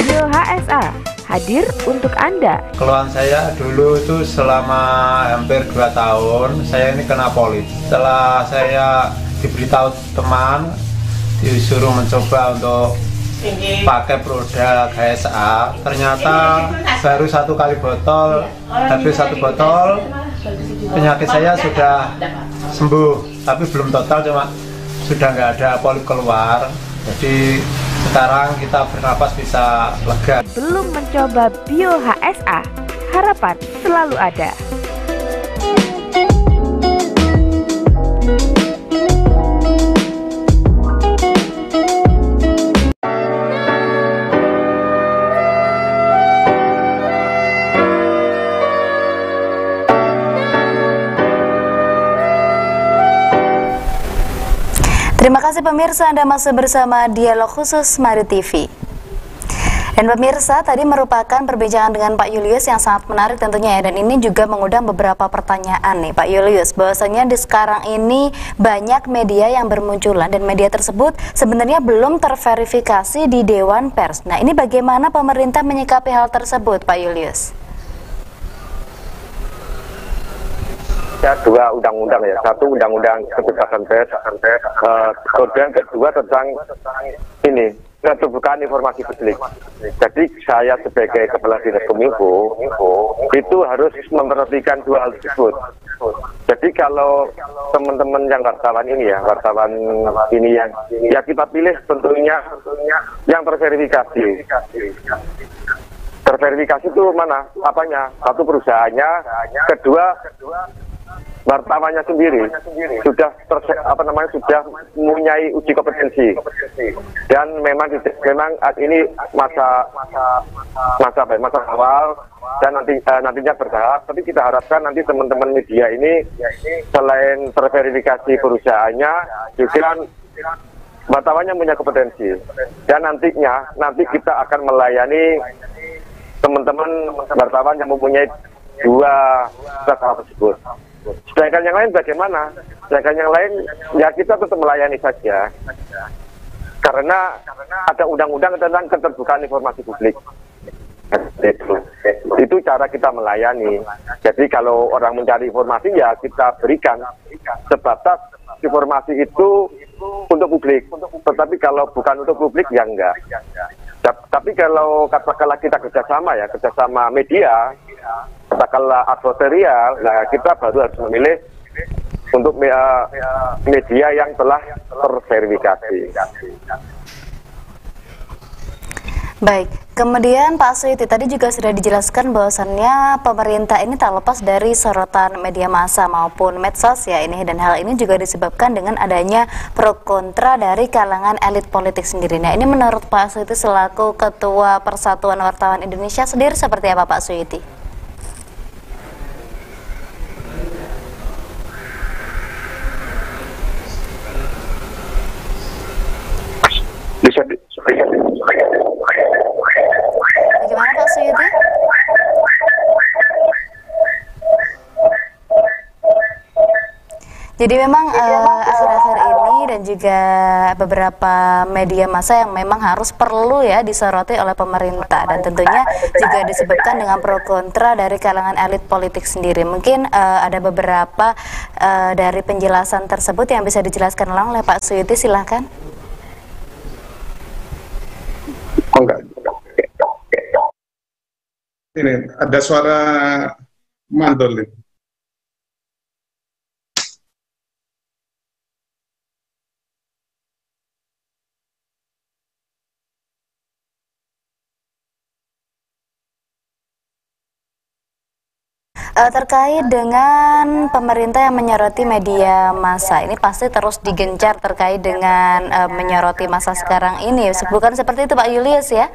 BioHSA hadir untuk Anda. Keluhan saya dulu itu selama hampir 2 tahun, saya ini kena polip. Setelah saya diberitahu teman, disuruh mencoba untuk pakai produk HSA, ternyata baru 1 kali botol, habis 1 botol, penyakit saya sudah sembuh, tapi belum total, cuma sudah nggak ada polip keluar. Jadi sekarang kita bernapas bisa lega. Belum mencoba BioHSA, harapan selalu ada. Terima kasih pemirsa, Anda masih bersama Dialog Khusus Madu TV. Dan pemirsa, tadi merupakan perbincangan dengan Pak Julius yang sangat menarik tentunya ya, dan ini juga mengundang beberapa pertanyaan nih Pak Julius, bahwasanya di sekarang ini banyak media yang bermunculan dan media tersebut sebenarnya belum terverifikasi di Dewan Pers. Nah, ini bagaimana pemerintah menyikapi hal tersebut Pak Julius? Ya, 2 undang-undang ya, 1 undang-undang kebebasan pers, kemudian kedua tentang ini keterbukaan informasi publik. Jadi saya sebagai kepala dinas Kominfo itu harus memperhatikan 2 hal tersebut. Jadi kalau teman-teman yang wartawan ini yang ya kita pilih tentunya yang terverifikasi. Terverifikasi itu mana? Apanya? Satu, perusahaannya, kedua wartawannya sendiri sudah sudah mempunyai uji kompetensi, dan memang ini masa awal dan nantinya bertahap. Tapi kita harapkan nanti teman-teman media ini selain terverifikasi perusahaannya juga wartawannya punya kompetensi, dan nanti kita akan melayani teman-teman wartawan yang mempunyai dua hal tersebut. Sedangkan yang lain bagaimana? Sedangkan yang lain ya kita tetap melayani saja, karena ada undang-undang tentang keterbukaan informasi publik. Itu cara kita melayani. Jadi kalau orang mencari informasi ya kita berikan, sebatas informasi itu untuk publik. Tetapi kalau bukan untuk publik ya enggak. Tapi kalau katakanlah kita kerjasama media, katakanlah adversarial, nah kita baru harus memilih untuk media yang telah terverifikasi. Baik, kemudian Pak Suyuti tadi juga sudah dijelaskan bahwasannya pemerintah ini tak lepas dari sorotan media massa maupun medsos ya ini, dan hal ini juga disebabkan dengan adanya pro kontra dari kalangan elit politik sendiri. Nah, ini menurut Pak Suyuti selaku Ketua Persatuan Wartawan Indonesia sendiri seperti apa Pak Suyuti? Bagaimana Pak Suyuti? Jadi memang akhir-akhir ini dan juga beberapa media massa yang memang harus perlu ya disoroti oleh pemerintah, dan tentunya juga disebabkan dengan pro kontra dari kalangan elit politik sendiri. Mungkin ada beberapa dari penjelasan tersebut yang bisa dijelaskan ulang oleh Pak Suyuti, silahkan. Ini ada suara mandolin. Terkait dengan pemerintah yang menyoroti media massa, ini pasti terus digencar terkait dengan menyoroti masa sekarang ini. Bukan seperti itu Pak Julius ya?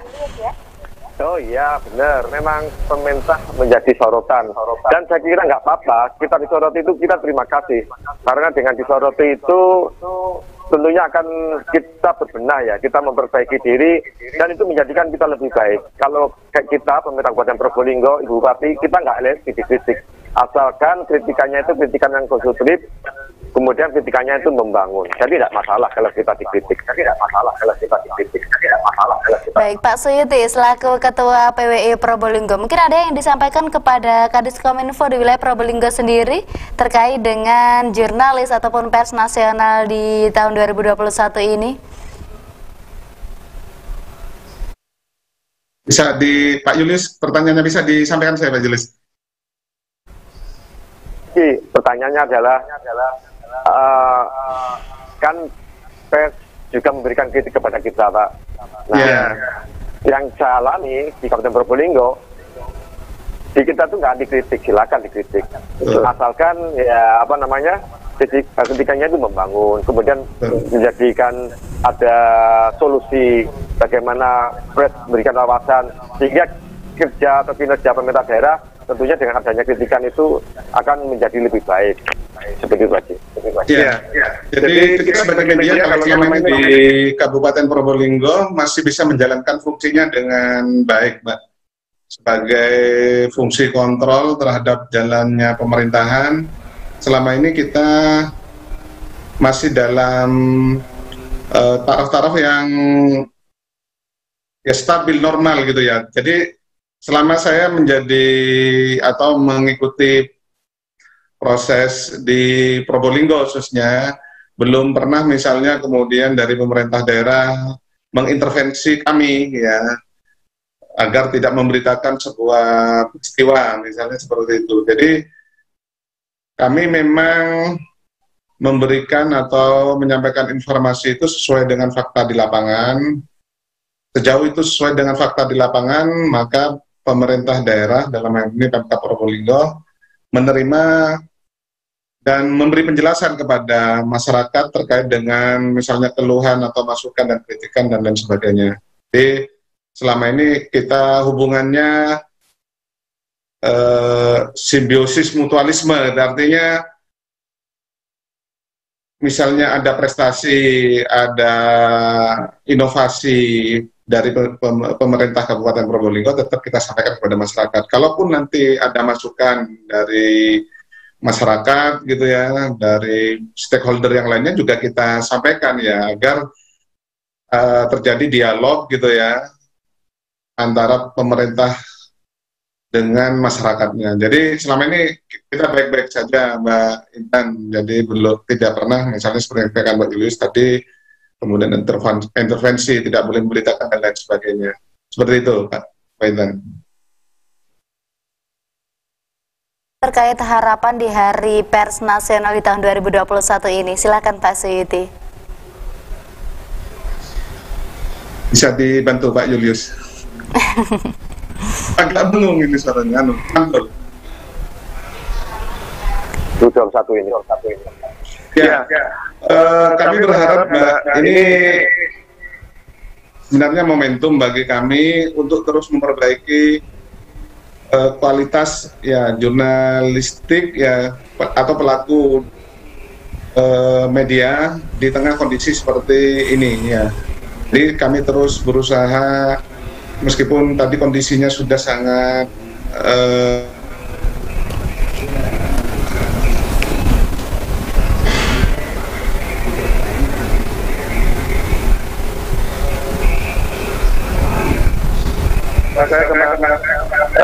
Oh iya benar, memang pemerintah menjadi sorotan, dan saya kira nggak apa-apa kita disoroti, itu kita terima kasih, karena dengan disoroti itu tentunya akan kita berbenah ya, kita memperbaiki diri, dan itu menjadikan kita lebih baik. Kalau kayak kita pemerintah Kabupaten Probolinggo, Ibu Bupati, kita nggak alergi dikritik, asalkan kritikannya itu kritikan yang konstruktif, kemudian kritikannya itu membangun. Jadi tidak masalah kalau kita dikritik. Baik, Pak Suyuti selaku Ketua PWI Probolinggo, mungkin ada yang disampaikan kepada Kadiskominfo di wilayah Probolinggo sendiri terkait dengan jurnalis ataupun pers nasional di tahun 2021 ini? Bisa Pak Julius, pertanyaannya bisa disampaikan saya Pak Julius. Pertanyaannya adalah kan pers juga memberikan kritik kepada kita, Pak. Nah, yang saya alami di Kabupaten Probolinggo, di kita tuh nggak dikritik, silakan dikritik, asalkan ya kritikannya itu membangun, kemudian menjadikan ada solusi bagaimana pres memberikan wawasan, sehingga kerja atau kinerja pemerintah daerah tentunya dengan adanya kritikan itu akan menjadi lebih baik. Seperti itu aja. Jadi kita sebagai media kalau selama ini di Kabupaten Probolinggo masih bisa menjalankan fungsinya dengan baik, Mbak. Sebagai fungsi kontrol terhadap jalannya pemerintahan, selama ini kita masih dalam taraf-taraf yang ya stabil, normal gitu ya. Jadi selama saya menjadi atau mengikuti proses di Probolinggo khususnya, belum pernah misalnya kemudian dari pemerintah daerah mengintervensi kami ya, agar tidak memberitakan sebuah peristiwa misalnya seperti itu. Jadi kami memang memberikan atau menyampaikan informasi itu sesuai dengan fakta di lapangan. Sejauh itu sesuai dengan fakta di lapangan, maka pemerintah daerah, dalam hal ini Pemkab Probolinggo, menerima dan memberi penjelasan kepada masyarakat terkait dengan misalnya keluhan atau masukan dan kritikan dan lain sebagainya. Jadi selama ini kita hubungannya simbiosis mutualisme, artinya misalnya ada prestasi, ada inovasi dari pemerintah Kabupaten Probolinggo, tetap kita sampaikan kepada masyarakat. Kalaupun nanti ada masukan dari masyarakat gitu ya, dari stakeholder yang lainnya juga kita sampaikan ya, agar terjadi dialog gitu ya antara pemerintah dengan masyarakatnya. Jadi selama ini kita baik-baik saja, Mbak Intan. Jadi belum, tidak pernah misalnya seperti yang dikatakan Mbak Julius tadi, kemudian intervensi, tidak boleh memberitakan dan lain sebagainya. Seperti itu, Pak Intan. Terkait harapan di Hari Pers Nasional di tahun 2021 ini, silakan Pak Suyuti. Bisa dibantu Pak Julius. Agak bingung ini suaranya, mantul. Jam satu ini. Ya, kami berharap Mbak, ini sebenarnya momentum bagi kami untuk terus memperbaiki kualitas ya jurnalistik ya atau pelaku media di tengah kondisi seperti ini ya. Jadi kami terus berusaha, meskipun tadi kondisinya sudah sangat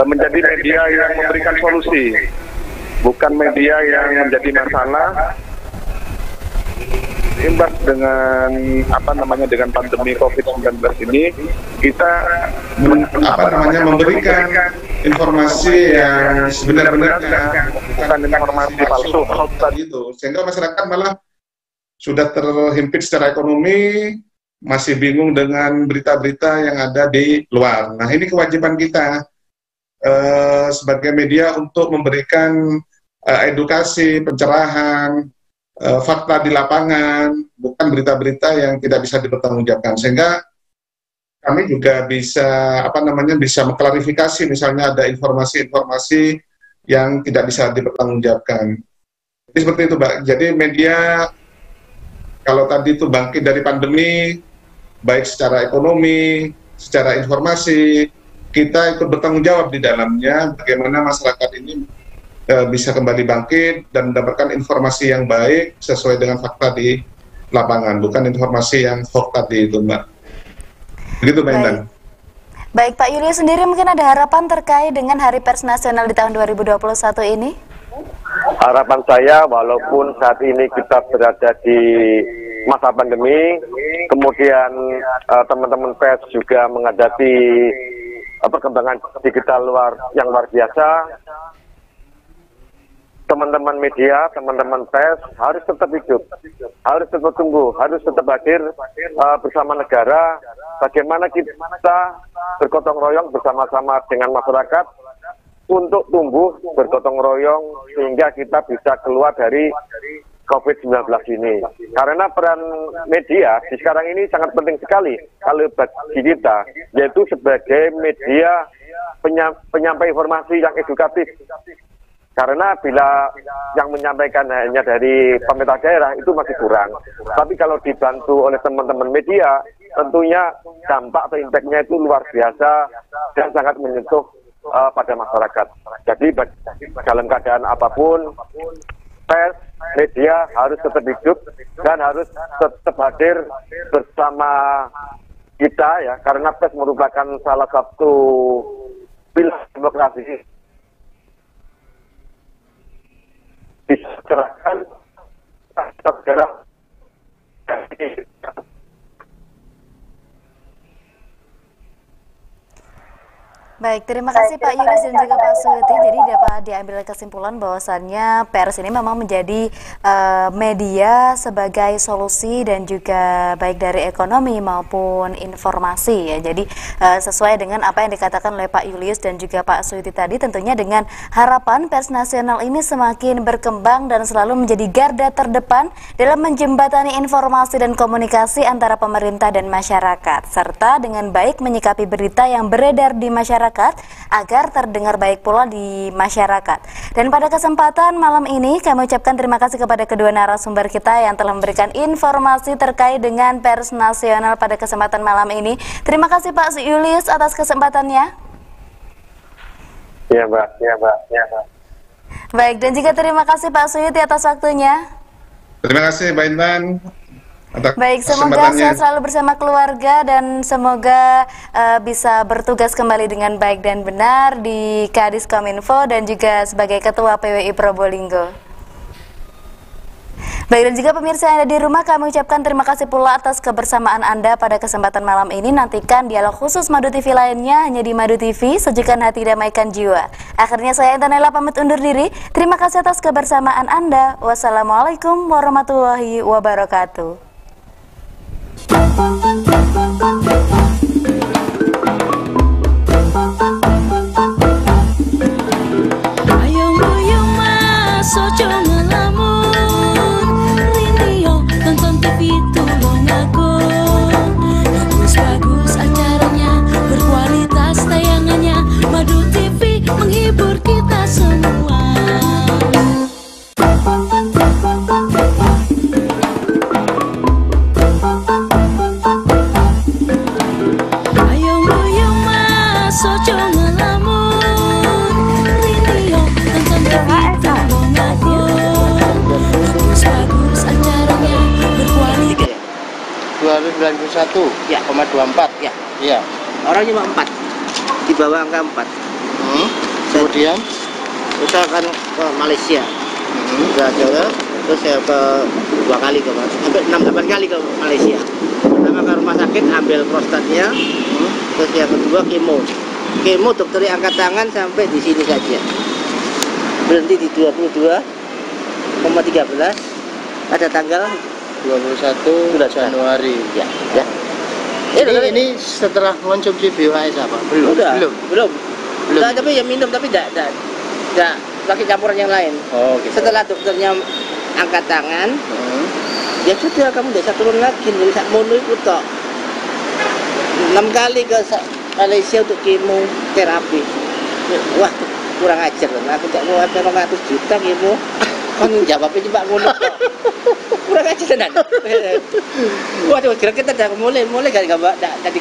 menjadi media yang memberikan solusi, bukan media yang menjadi masalah. Imbas dengan dengan pandemi COVID-19 ini, kita memberikan informasi yang sebenar-benarnya, bukan informasi palsu tadi itu, sehingga masyarakat malah sudah terhimpit secara ekonomi, masih bingung dengan berita-berita yang ada di luar. Nah, ini kewajiban kita sebagai media untuk memberikan edukasi, pencerahan, fakta di lapangan, bukan berita-berita yang tidak bisa dipertanggungjawabkan. Sehingga kami juga bisa bisa mengklarifikasi, misalnya ada informasi-informasi yang tidak bisa dipertanggungjawabkan. Jadi seperti itu, Mbak. Jadi media kalau tadi itu bangkit dari pandemi, baik secara ekonomi, secara informasi, kita ikut bertanggung jawab di dalamnya, bagaimana masyarakat ini bisa kembali bangkit dan mendapatkan informasi yang baik sesuai dengan fakta di lapangan, bukan informasi yang hoax tadi itu, Mbak. Begitu, Mbak Intan. Baik, Pak Yulius sendiri mungkin ada harapan terkait dengan Hari Pers Nasional di tahun 2021 ini? Harapan saya, walaupun saat ini kita berada di masa pandemi, kemudian teman-teman pers juga menghadapi perkembangan digital yang luar biasa, teman-teman media, teman-teman pers harus tetap hidup, harus tetap tumbuh, harus tetap hadir bersama negara. Bagaimana kita bergotong royong bersama-sama dengan masyarakat untuk tumbuh bergotong royong sehingga kita bisa keluar dari COVID-19 ini. Karena peran media di sekarang ini sangat penting sekali kalau bagi kita, yaitu sebagai media penyampai informasi yang edukatif. Karena bila yang menyampaikan hanya dari pemerintah daerah itu masih kurang. Tapi kalau dibantu oleh teman-teman media, tentunya dampak atau impact-nya itu luar biasa dan sangat menyentuh pada masyarakat. Jadi dalam keadaan apapun, pers, media harus tetap hidup dan harus tetap hadir bersama kita ya, karena pers merupakan salah satu pilar demokrasi. Diserahkan negara. Baik, terima kasih Pak Yulis dan juga Pak Suyuti. Jadi dapat diambil kesimpulan bahwasannya pers ini memang menjadi media sebagai solusi dan juga baik dari ekonomi maupun informasi ya. Jadi sesuai dengan apa yang dikatakan oleh Pak Yulis dan juga Pak Suyuti tadi, tentunya dengan harapan pers nasional ini semakin berkembang dan selalu menjadi garda terdepan dalam menjembatani informasi dan komunikasi antara pemerintah dan masyarakat, serta dengan baik menyikapi berita yang beredar di masyarakat agar terdengar baik pula di masyarakat. Dan pada kesempatan malam ini kami ucapkan terima kasih kepada kedua narasumber kita yang telah memberikan informasi terkait dengan pers nasional pada kesempatan malam ini. Terima kasih Pak Yulis atas kesempatannya. Iya Mbak. Baik, dan juga terima kasih Pak Suyuti atas waktunya. Terima kasih Mbak Intan. Baik, semoga sehat selalu bersama keluarga dan semoga bisa bertugas kembali dengan baik dan benar di Kadiskominfo dan juga sebagai Ketua PWI Probolinggo. Baik, dan juga pemirsa yang ada di rumah, kami ucapkan terima kasih pula atas kebersamaan Anda pada kesempatan malam ini. Nantikan dialog khusus Madu TV lainnya hanya di Madu TV, sejukan hati damaikan jiwa. Akhirnya saya Intanela pamit undur diri. Terima kasih atas kebersamaan Anda. Wassalamualaikum warahmatullahi wabarakatuh. Ayo mas, ojo ngelamun, rinio tonton TV tulung aku. Bagus acaranya, berkualitas tayangannya. Madu TV menghibur kita semua. Ya, 0,24 ya. Iya. Orang cuma 4. Di bawah angka 4. Kemudian kita akan ke Malaysia. Udah Jawa, terus saya ke 2 kali ke sampai 6-8 kali ke Malaysia. Pertama ke rumah sakit ambil prostatnya. Terus yang kedua kemo. Kemo dokternya angkat tangan sampai di sini saja. Berhenti di 22,13 pada tanggal 21 Januari. Ya. Ini setelah mengonsumsi BOHS apa? Belum. Nah, tapi ya minum, tapi tidak pakai campuran yang lain. Oh, gitu. Setelah dokternya angkat tangan, ya sudah kamu tidak usah turun lagi, jadi sak mono itu tok. 6 kali ke Malaysia untuk kemoterapi. Wah, kurang ajar kan. Aku tidak mau ada 200 juta kemo. Kan jawabnya cuma ngono. Kurang aja tenan. Waduh, kira kita udah mulai gak Mbak? Tadi